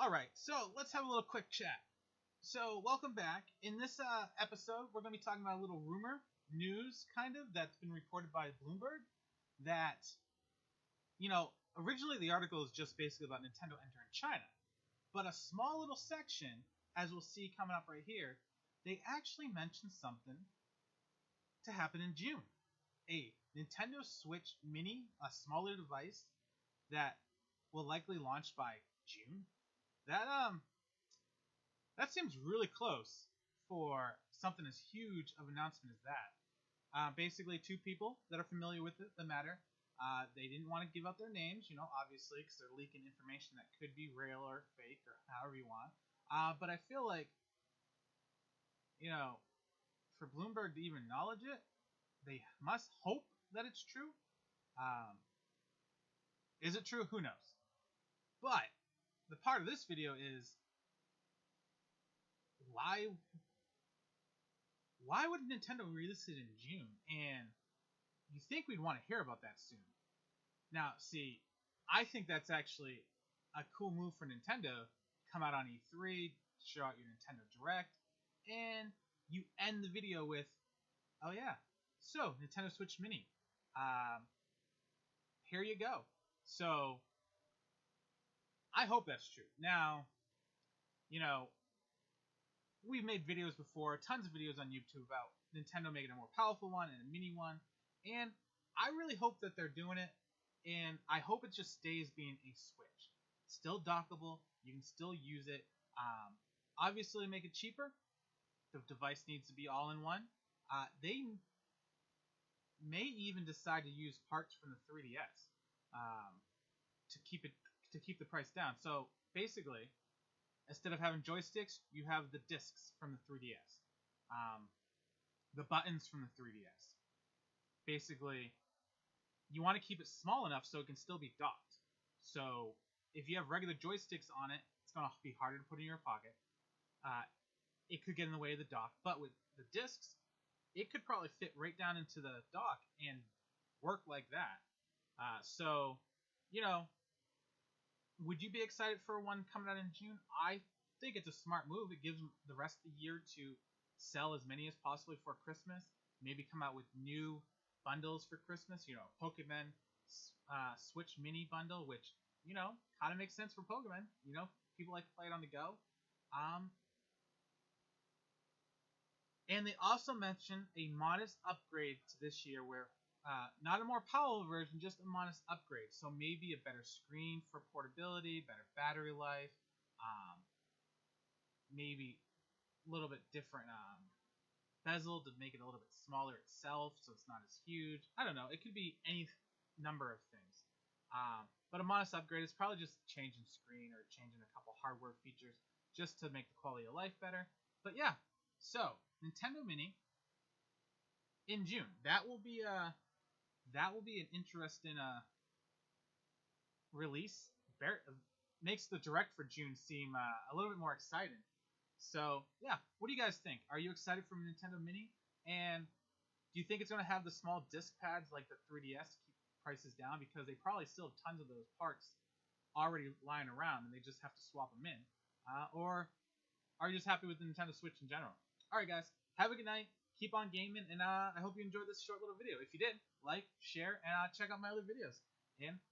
Alright, so let's have a little quick chat. So, welcome back. In this episode, we're going to be talking about a little rumor, news kind of, that's been reported by Bloomberg. That, originally the article is just basically about Nintendo entering China. But a small little section, as we'll see coming up right here, they actually mentioned something to happen in June. A Nintendo Switch Mini, a smaller device that will likely launch by June. That seems really close for something as huge of an announcement as that. Basically, two people that are familiar with the matter. They didn't want to give out their names, obviously, because they're leaking information that could be real or fake or however you want. But I feel like, for Bloomberg to even acknowledge it, they must hope that it's true. Is it true? Who knows? But the part of this video is why would Nintendo release it in June? And you think we'd want to hear about that soon. Now, see, I think that's actually a cool move for Nintendo. Come out on E3, show out your Nintendo Direct, and you end the video with, oh yeah, so Nintendo Switch Mini. Here you go. So, I hope that's true. Now, we've made videos before, tons of videos on YouTube about Nintendo making a more powerful one and a mini one, and I really hope that they're doing it, and I hope it just stays being a Switch. Still dockable, you can still use it. Obviously, make it cheaper. The device needs to be all-in-one. They may even decide to use parts from the 3DS to keep the price down. So basically, instead of having joysticks, you have the discs from the 3DS, the buttons from the 3DS. Basically, you want to keep it small enough so it can still be docked. So if you have regular joysticks on it, it's going to be harder to put in your pocket. It could get in the way of the dock, but with the discs, it could probably fit right down into the dock and work like that. So, would you be excited for one coming out in June? I think it's a smart move. It gives them the rest of the year to sell as many as possible for Christmas. Maybe come out with new bundles for Christmas. Pokemon Switch Mini bundle, which, kind of makes sense for Pokemon. People like to play it on the go. And they also mentioned a modest upgrade to this year where not a more powerful version, just a modest upgrade. So maybe a better screen for portability, better battery life, maybe a little bit different bezel to make it a little bit smaller itself so it's not as huge. I don't know. It could be any number of things. But a modest upgrade is probably just changing screen or changing a couple hardware features just to make the quality of life better. But yeah, so Nintendo Mini in June. That will be an interesting release. Makes the Direct for June seem a little bit more exciting. So yeah, what do you guys think? Are you excited for Nintendo Mini? And do you think it's going to have the small disc pads like the 3DS to keep prices down? Because they probably still have tons of those parts already lying around and they just have to swap them in. Or are you just happy with the Nintendo Switch in general? Alright guys, have a good night, keep on gaming, and I hope you enjoyed this short little video. If you did, like, share, and check out my other videos. And